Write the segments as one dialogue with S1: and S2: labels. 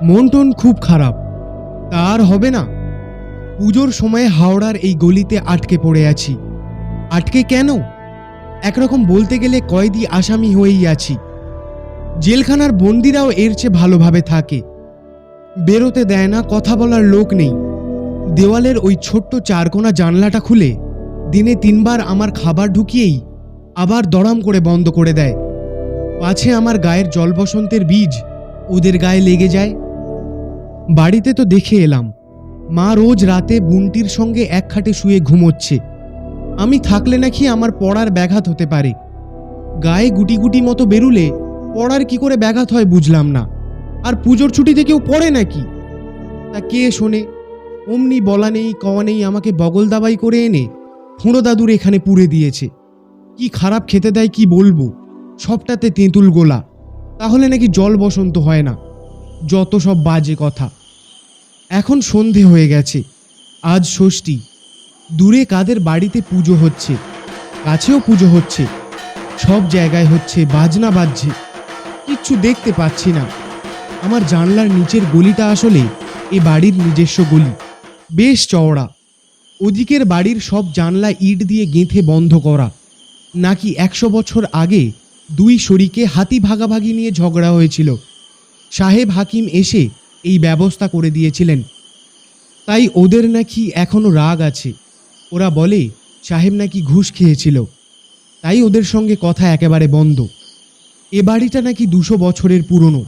S1: মন টন খুব খারাপ। তার হবে না। পুজোর সময় হাওড়ার এই গলিতে আটকে পড়ে আছি। আটকে কেন? একরকম বলতে গেলে কয়েদি আসামি হয়েই আছি। জেলখানার বন্দিরাও এর চেয়ে ভালোভাবে থাকে। বেরোতে দেয় না, কথা বলার লোক নেই। দেওয়ালের ওই ছোট্ট চারকোনা জানলাটা খুলে দিনে 3 বার আমার খাবার ঢুকিয়েই আবার দড়াম করে বন্ধ করে দেয়। পাছে আমার গায়ের জল বসন্তের বীজ ওদের গায়ে লেগে যায়। বাড়িতে তো দেখে এলাম, মা রোজ রাতে বুনটির সঙ্গে এক খাটে শুয়ে ঘুমোচ্ছে। আমি থাকলে নাকি আমার পড়ার ব্যাঘাত হতে পারে। গায়ে গুটি গুটি মতো বেরুলে পড়ার কি করে ব্যাঘাত হয় বুঝলাম না। আর পুজোর ছুটিতে কেউ পড়ে নাকি? তা কে শোনে? অমনি বলা নেই কওয়া নেই আমাকে বগল দাবাই করে এনে খুঁড়ো দাদুর এখানে পুড়ে দিয়েছে। কি খারাপ খেতে দেয় কি বলবো, সবটাতে তেঁতুল গোলা। তাহলে নাকি জল বসন্ত হয় না। যত সব বাজে কথা। এখন সন্ধে হয়ে গেছে, আজ ষষ্ঠী। দূরে কাদের বাড়িতে পুজো হচ্ছে, কাছেও পুজো হচ্ছে, সব জায়গায় হচ্ছে, বাজনা বাজছে। কিচ্ছু দেখতে পাচ্ছি না। আমার জানলার নিচের গলিটা আসলে এ বাড়ির নিজস্ব গলি, বেশ চওড়া। ওদিকের বাড়ির সব জানলা ইট দিয়ে গেঁথে বন্ধ করা। নাকি 100 বছর আগে 2 শরিকে হাতি ভাগাভাগি নিয়ে ঝগড়া হয়েছিল। সাহেব হাকিম এসে এই ব্যবস্থা করে দিয়েছিলেন। তাই ওদের নাকি এখনো রাগ আছে। ওরা বলে সাহেব নাকি ঘুষ খেয়েছিল, তাই ওদের সঙ্গে কথা একেবারে বন্ধ। এ বাড়িটা নাকি 200 বছরের পুরনো।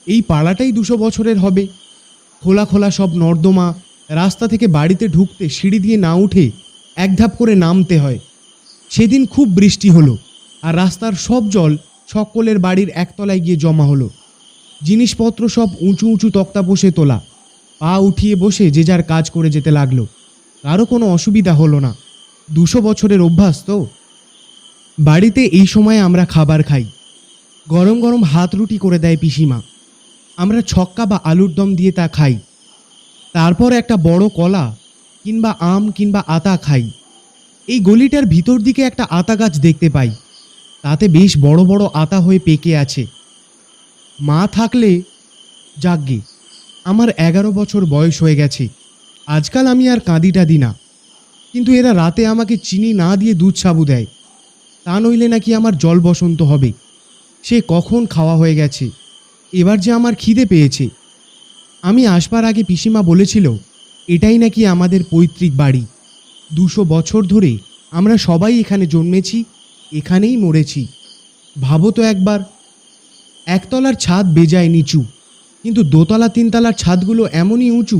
S1: এই পাড়াটাই 200 বছরের হবে। খোলা খোলা সব নর্দমা। রাস্তা থেকে বাড়িতে ঢুকতে সিঁড়ি দিয়ে না উঠে এক ধাপ করে নামতে হয়। সেদিন খুব বৃষ্টি হলো, আর রাস্তার সব জল সকলের বাড়ির একতলায় গিয়ে জমা হলো। জিনিসপত্র সব উঁচু উঁচু তক্তা বসে তোলা। পা উঠিয়ে বসে যে যার কাজ করে যেতে লাগলো। কারো কোনো অসুবিধা হলো না। 200 বছরের অভ্যাস তো। বাড়িতে এই সময় আমরা খাবার খাই। গরম গরম হাত রুটি করে দেয় পিসিমা। আমরা ছক্কা বা আলুর দম দিয়ে তা খাই। তারপর একটা বড় কলা কিংবা আম কিংবা আতা খাই। এই গলিটার ভিতর দিকে একটা আতা গাছ দেখতে পাই। তাতে বেশ বড় বড় আতা হয়ে পেকে আছে। মা থাকলে, যাগ্গে, আমার 11 বছর বয়স হয়ে গেছে। আজকাল আমি আর কাঁদি টাদি না। কিন্তু এরা রাতে আমাকে চিনি না দিয়ে দুধ সাবু দেয়। তা নইলে নাকি আমার জল বসন্ত হবে। সে কখন খাওয়া হয়ে গেছে। এবার যে আমার খিদে পেয়েছে। আমি আসবার আগে পিসিমা বলেছিল এটাই নাকি আমাদের পৈতৃক বাড়ি। 200 বছর ধরে আমরা সবাই এখানে জন্মেছি, এখানেই মরেছি। ভাবো তো একবার, একতলার ছাদ বেজায় নিচু, কিন্তু দোতলা 3 তলার ছাদগুলো এমনই উঁচু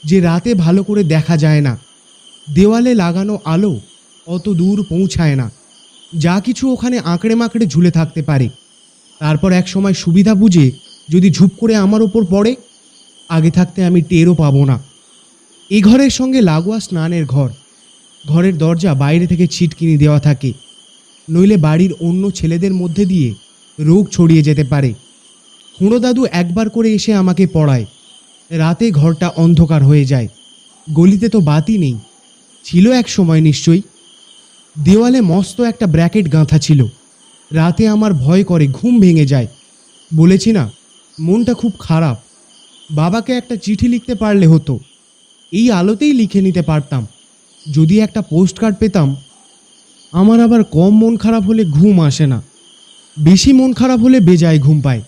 S1: যে রাতে ভালো করে দেখা যায় না। দেওয়ালে লাগানো আলো অত দূর পৌঁছায় না। যা কিছু ওখানে আঁকড়ে মাকড়ে ঝুলে থাকতে পারে। তারপর এক সময় সুবিধা বুঝে যদি ঝুপ করে আমার ওপর পড়ে, আগে থাকতে আমি টেরও পাবো না। এই ঘরের সঙ্গে লাগোয়া স্নানের ঘর। ঘরের দরজা বাইরে থেকে ছিটকিনি দেওয়া থাকে, নইলে বাড়ির অন্য ছেলেদের মধ্যে দিয়ে রোগ ছড়িয়ে যেতে পারে। খুঁড়ো দাদু একবার করে এসে আমাকে পড়ায়। রাতে ঘরটা অন্ধকার হয়ে যায়। গলিতে তো বাতি নেই। ছিল এক সময় নিশ্চয়ই। দেওয়ালে মস্ত একটা ব্র্যাকেট গাঁথা ছিল। রাতে আমার ভয় করে, ঘুম ভেঙে যায়। বলেছি না, মনটা খুব খারাপ। বাবাকে একটা চিঠি লিখতে পারলে হতো। এই আলোতেই লিখে নিতে পারতাম। যদি একটা পোস্ট কার্ড পেতাম। আমার আবার কম মন খারাপ হলে ঘুম আসে না, বেশি মন খারাপ হলে বেজায় ঘুম পায়।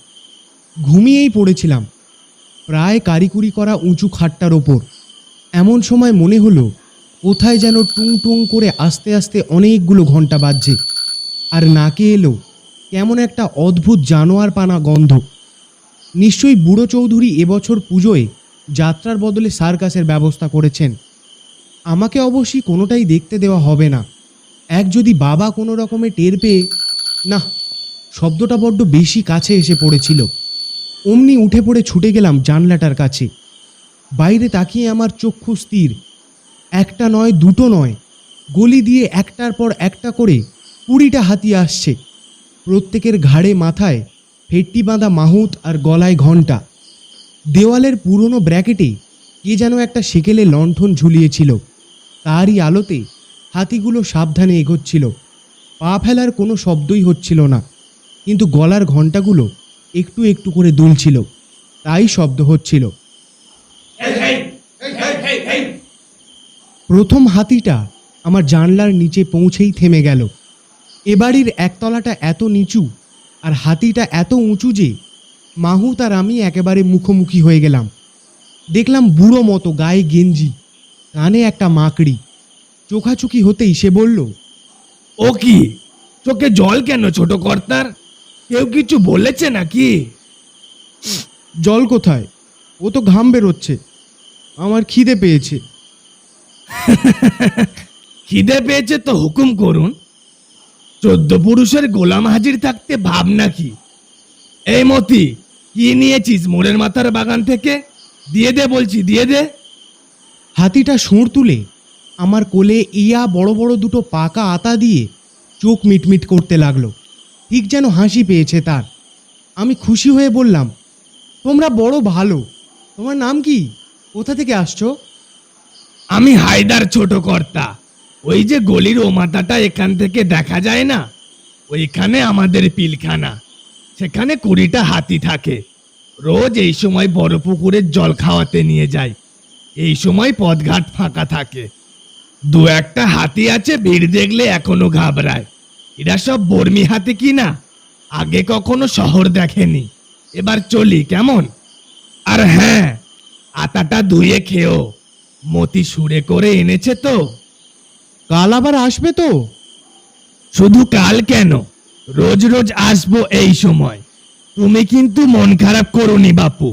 S1: ঘুমিয়েই পড়েছিলাম, প্রায় কারিকুরি করা উঁচু খাটটার ওপর। এমন সময় মনে হলো কোথায় যেন টুং টুং করে আস্তে আস্তে অনেকগুলো ঘন্টা বাজছে। আর নাকে এলো কেমন একটা অদ্ভুত জানোয়ার পানা গন্ধ। নিশ্চয়ই বুড়ো চৌধুরী এবছর পুজোয় যাত্রার বদলে সার্কাসের ব্যবস্থা করেছেন। আমাকে অবশ্যই কোনোটাই দেখতে দেওয়া হবে না। এক যদি বাবা কোনো রকমে টের পেয়ে, না, শব্দটা বড্ড বেশি কাছে এসে পড়েছিল। অমনি উঠে পড়ে ছুটে গেলাম জানলাটার কাছে। বাইরে তাকিয়ে আমার চক্ষু স্থির। একটা নয়, দুটো নয়, গলি দিয়ে একটার পর একটা করে 20টা হাতি আসছে। প্রত্যেকের ঘাড়ে মাথায় ফেট্টি বাঁধা মাহুত আর গলায় ঘণ্টা। দেওয়ালের পুরনো ব্র্যাকেটে কে যেন একটা সেকেলে লণ্ঠন ঝুলিয়েছিল। তারই আলোতে হাতিগুলো সাবধানে এগোচ্ছিল। পা ফেলার কোনো শব্দই হচ্ছিল না, কিন্তু গলার ঘণ্টাগুলো একটু একটু করে দুলছিল, তাই শব্দ হচ্ছিল। প্রথম হাতিটা আমার জানলার নিচে পৌঁছেই থেমে গেল। এ বাড়ির একতলাটা এত নিচু আর হাতিটা এত উঁচু যে মাহুত আর আমি একেবারে মুখোমুখি হয়ে গেলাম। দেখলাম বুড়ো মতো, গায়ে গেঞ্জি, কানে একটা মাকড়ি। চোখাচোখি হতেই সে বলল,
S2: ও কি, চোখে জল কেন ছোট কর্তার? কেউ কিছু বলেছে নাকি?
S1: জল কোথায়, ও তো ঘাম বেরোচ্ছে। আমার খিদে পেয়েছে।
S2: খিদে পেয়েছে তো হুকুম করুন। 14 পুরুষের গোলাম হাজির থাকতে ভাব নাকি? এই মতি, কি নিয়েছিস মোড়ের মাথার বাগান থেকে? দিয়ে দে বলছি, দিয়ে দে।
S1: হাতিটা সুর তুলে আমার কোলে ইয়া বড় বড় দুটো পাকা আতা দিয়ে চোখ মিটমিট করতে লাগলো, ঠিক যেন হাসি পেয়েছে তার। আমি খুশি হয়ে বললাম, তোমরা বড় ভালো। তোমার নাম কি? কোথা থেকে আসছো?
S2: আমি হায়দার ছোট কর্তা। ওই যে গলির ও মাথাটা এখান থেকে দেখা যায় না, ওইখানে আমাদের পিলখানা। সেখানে 20টা হাতি থাকে। রোজ এই সময় বড় পুকুরের জল খাওয়াতে নিয়ে যায়। এই সময় পথঘাট ফাঁকা থাকে। 2-1টা হাতি আছে, ভিড় দেখলে এখনো ঘাবড়ায়। এরা সব বর্মি হাতি কি না, আগে কখনো শহর দেখেনি। এবার চলি কেমন? আর হ্যাঁ, আতাটা ধুয়ে খেও। মতি সুরে করে এনেছে তো।
S1: কাল আবার আসবে তো?
S2: শুধু কাল কেন, রোজ রোজ আসবো এই সময়। তুমি কিন্তু মন খারাপ করোনি বাপু।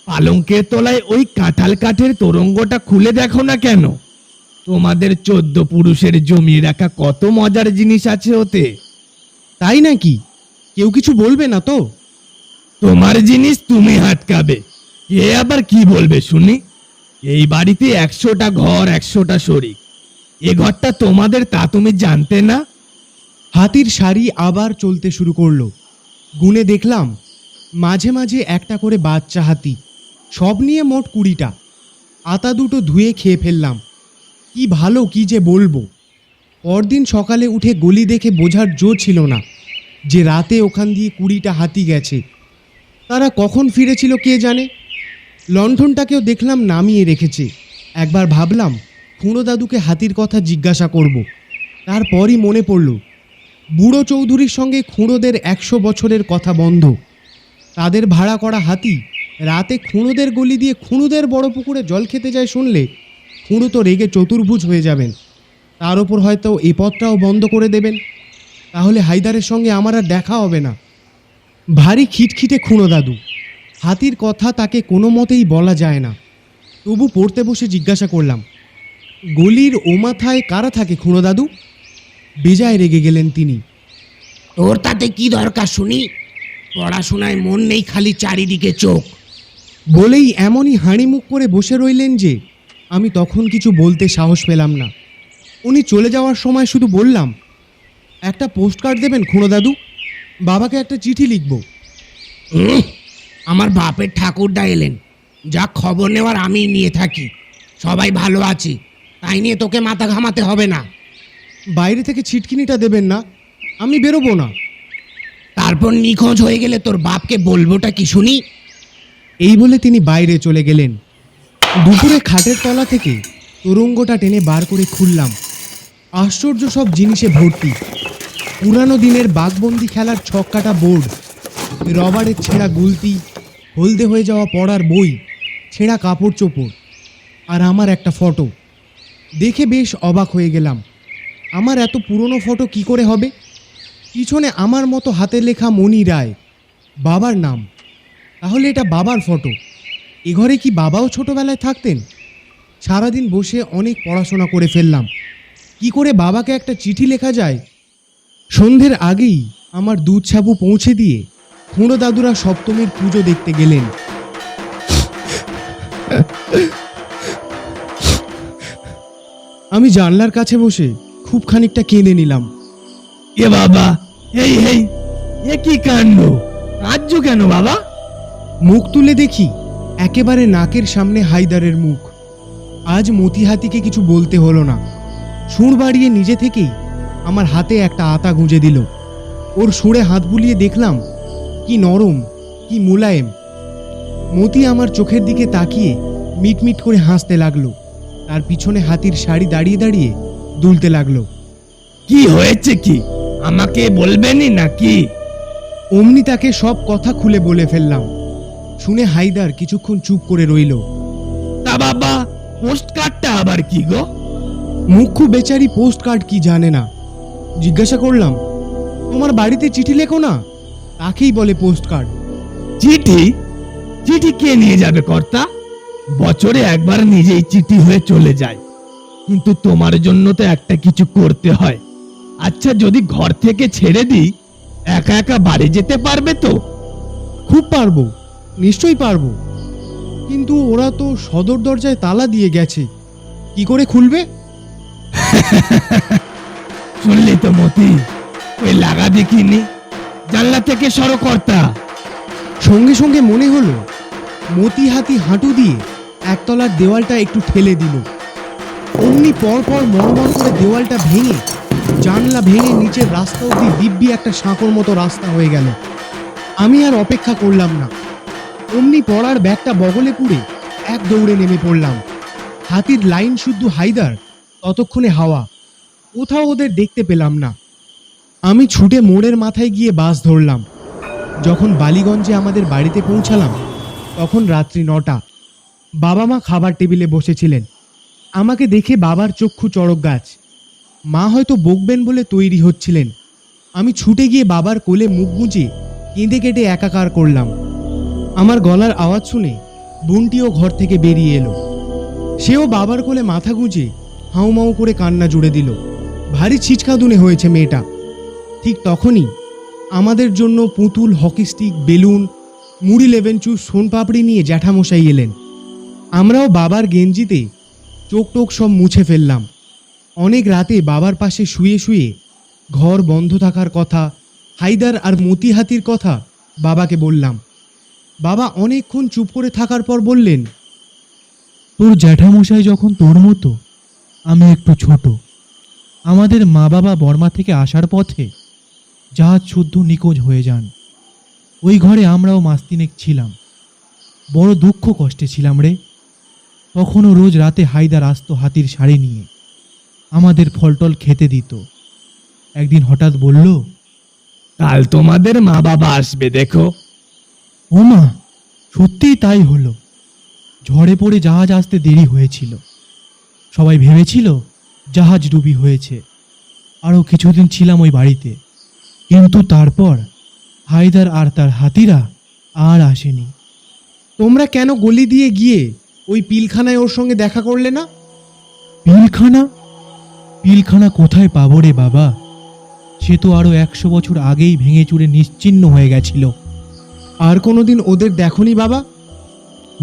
S2: পালঙ্কের তলায় ওই কাঁঠাল কাঠের তোরঙ্গটা খুলে দেখো না কেন? তোমাদের 14 পুরুষের জমিয়ে রাখা কত মজার জিনিস আছে ওতে।
S1: তাই নাকি? কেউ কিছু বলবে না তো?
S2: তোমার জিনিস তুমি হাতকাবে, কে আবার কি বলবে শুনি? এই বাড়িতে 100টা ঘর, 100টা শরীর। এ ঘরটা তোমাদের, তা তুমি জানতে না?
S1: হাতির সারি আবার চলতে শুরু করলো। গুনে দেখলাম মাঝে মাঝে একটা করে বাচ্চা হাতি, সব নিয়ে মোট 20টা। আতা দুটো ধুয়ে খেয়ে ফেললাম। কি ভালো, কি যে বলবো। পরদিন সকালে উঠে গলি দেখে বোঝার জো ছিল না যে রাতে ওখান দিয়ে 20টা হাতি গেছে। তারা কখন ফিরেছিল কে জানে। লণ্ঠনটাকেও দেখলাম নামিয়ে রেখেছে। একবার ভাবলাম খুঁড়ো দাদুকে হাতির কথা জিজ্ঞাসা করব। তারপরই মনে পড়ল বুড়ো চৌধুরীর সঙ্গে খুঁড়োদের 100 বছরের কথা বন্ধ। তাদের ভাড়া করা হাতি রাতে খুঁড়োদের গলি দিয়ে খুঁড়োদের বড় পুকুরে জল খেতে যায় শুনলে খুঁড়ো তো রেগে চতুর্ভুজ হয়ে যাবেন। তার ওপর হয়তো এই পথটাও বন্ধ করে দেবেন। তাহলে হায়দারের সঙ্গে আমার আর দেখা হবে না। ভারী খিটখিটে খুঁড়ো দাদু। হাতির কথা তাকে কোনো মতেই বলা যায় না। তবু পড়তে বসে জিজ্ঞাসা করলাম, গলির ও মাথায় কারা থাকে খুঁড়ো দাদু? বেজায় রেগে গেলেন তিনি।
S3: তোর তাতে কি দরকার শুনি? পড়াশোনায় মন নেই, খালি চারিদিকে চোখ।
S1: বলেই এমনই হাঁড়ি মুখ করে বসে রইলেন যে আমি তখন কিছু বলতে সাহস পেলাম না। উনি চলে যাওয়ার সময় শুধু বললাম, একটা পোস্ট কার্ড দেবেন খুঁড়ো দাদু? বাবাকে একটা চিঠি লিখব।
S3: আমার বাপের ঠাকুরদা এলেন, যা খবর নেওয়ার আমি নিয়ে থাকি। সবাই ভালো আছে, তাই নিয়ে তোকে মাথা ঘামাতে হবে না।
S1: বাইরে থেকে ছিটকিনিটা দেবেন না, আমি বেরোবো না।
S3: তারপর নিখোঁজ হয়ে গেলে তোর বাপকে বলবোটা কি শুনি?
S1: এই বলে তিনি বাইরে চলে গেলেন। দুপুরে খাটের তলা থেকে তোরঙ্গটা টেনে বার করে খুললাম। আশ্চর্য সব জিনিসে ভর্তি। পুরানো দিনের বাঘবন্দি খেলার ছক্কাটা বোর্ড, রবারের ছেঁড়া গুলতি, হলদে হয়ে যাওয়া পড়ার বই, ছেঁড়া কাপড় চোপড়, আর আমার একটা ফটো। দেখে বেশ অবাক হয়ে গেলাম। আমার এত পুরনো ফটো কি করে হবে? পিছনে আমার মতো হাতে লেখা মণি রায়, বাবার নাম। তাহলে এটা বাবার ফটো। এ ঘরে কি বাবাও ছোটবেলায় থাকতেন? সারাদিন বসে অনেক পড়াশোনা করে ফেললাম। কি করে বাবাকে একটা চিঠি লেখা যায়? সন্ধ্যের আগেই আমার দুধ সাবু পৌঁছে দিয়ে খুঁড়ো দাদুরা সপ্তমীর পুজো দেখতে গেলেন। আমি জানলার কাছে বসে খুব খানিকটা কেঁদে নিলাম।
S2: এ বাবা, এই এই, এ কি কাণ্ড! কাঁদছো কেন বাবা?
S1: মুখ তুলে দেখি একেবারে নাকের সামনে হায়দারের মুখ। আজ মতি হাতিকে কিছু বলতে হলো না। সুর বাড়িয়ে নিজে থেকেই আমার হাতে একটা আতা গুঁজে দিল। ওর সুরে হাত বুলিয়ে দেখলাম কি নরম, কি মোলায়েম। মতি আমার চোখের দিকে তাকিয়ে মিটমিট করে হাসতে লাগলো। তার পিছনে হাতির শাড়ি দাঁড়িয়ে দাঁড়িয়ে দুলতে লাগলো।
S2: কি হয়েছে কি আমাকে বলবেনই নাকি?
S1: অমনি তাকে সব কথা খুলে বলে ফেললাম। শুনে হায়দার কিছুক্ষণ চুপ করে রইল।
S2: তা বাবা, পোস্ট কার্ডটা আবার কি গো?
S1: মুখ্য বেচারি পোস্ট কার্ড কি জানে না। জিজ্ঞাসা করলাম, তোমার বাড়িতে চিঠি লেখো না? তাকেই বলে পোস্ট কার্ড।
S2: চিঠি? চিঠি কে নিয়ে যাবে কর্তা? বছরে একবার নিজেই চিঠি হয়ে চলে যায়, কিন্তু তোমার জন্য তো একটা কিছু করতে হয়। আচ্ছা, যদি ঘর থেকে ছেড়ে দিই, একা একা বাড়ি যেতে পারবে তো?
S1: খুব পারবো, নিশ্চয়ই পারবো, কিন্তু ওরা তো সদর দরজায় তালা দিয়ে গেছে, কি করে খুলবে?
S2: শুনলি তো মতি, ওই লাগা দেখিনি, জানলা থেকে সরো কর্তা।
S1: সঙ্গে সঙ্গে মনে হলো মতি হাতি হাঁটু দিয়ে একতলার দেওয়ালটা একটু ঠেলে দিল। অমনি পরপর মরমর করে দেওয়ালটা ভেঙে জানলা ভেঙে নিচের রাস্তা অব্দি দিব্যি একটা সাঁকোর মতো রাস্তা হয়ে গেল। আমি আর অপেক্ষা করলাম না, অমনি পড়ার ব্যাগটা বগলে পুড়ে এক দৌড়ে নেমে পড়লাম। হাতির লাইন শুদ্ধ হায়দার, ততক্ষণে হাওয়া। কোথাও ওদের দেখতে পেলাম না। আমি ছুটে মোড়ের মাথায় গিয়ে বাস ধরলাম। যখন বালিগঞ্জে আমাদের বাড়িতে পৌঁছালাম তখন রাত্রি 9টা। বাবা মা খাবার টেবিলে বসেছিলেন। আমাকে দেখে বাবার চক্ষু চড়ক গাছ। মা হয়তো বকবেন বলে তৈরি হচ্ছিলেন। আমি ছুটে গিয়ে বাবার কোলে মুখ গুঁজে কেঁদে কেটে একাকার করলাম। আমার গলার আওয়াজ শুনে বোনটিও ঘর থেকে বেরিয়ে এলো। সেও বাবার কোলে মাথা গুঁজে হাউমাউ করে কান্না জুড়ে দিল। ভারী ছিচকাঁদুনে হয়েছে মেয়েটা। ঠিক তখনই আমাদের জন্য পুতুল, হকি স্টিক, বেলুন, মুড়ি, লেবেনচু, সোনপাপড়ি নিয়ে জ্যাঠামশাই এলেন। আমরাও বাবার গেঞ্জিতে চোখ টোক সব মুছে ফেললাম। অনেক রাতে বাবার পাশে শুয়ে শুয়ে ঘর বন্ধ থাকার কথা, হায়দার আর মতি হাতির কথা বাবাকে বললাম। বাবা অনেকক্ষণ চুপ করে থাকার পর বললেন,
S4: তোর জ্যাঠামশাই যখন তোর মতো, আমি একটু ছোট। আমাদের মা বাবা বর্মা থেকে আসার পথে জাহাজ শুদ্ধ নিখোঁজ হয়ে যান। ওই ঘরে আমরাও মাস তিনেক ছিলাম। বড় দুঃখ কষ্টে ছিলাম রে। তখনও রোজ রাতে হায়দার আসতো হাতির শাড়ি নিয়ে, আমাদের ফলটল খেতে দিত। একদিন হঠাৎ বলল,
S2: কাল তোমাদের মা বাবা আসবে দেখো।
S4: ও মা, সত্যিই তাই হলো। ঝড়ে পড়ে জাহাজ আসতে দেরি হয়েছিল। সবাই ভেবেছিল জাহাজ ডুবি হয়েছে। আরও কিছুদিন ছিলাম ওই বাড়িতে, কিন্তু তারপর হায়দার আর তার হাতিরা আর আসেনি।
S1: তোমরা কেন গলি দিয়ে গিয়ে ওই পিলখানায় ওর সঙ্গে দেখা করলে না?
S4: পিলখানা? পিলখানা কোথায় পাবো রে বাবা? সে তো আরো 100 বছর আগেই ভেঙে চুরে নিশ্চিহ্ন হয়ে গেছিল।
S1: আর কোনোদিন ওদের দেখোনি বাবা?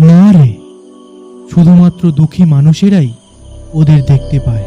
S4: না রে, শুধুমাত্র দুঃখী মানুষেরাই ওদের দেখতে পায়।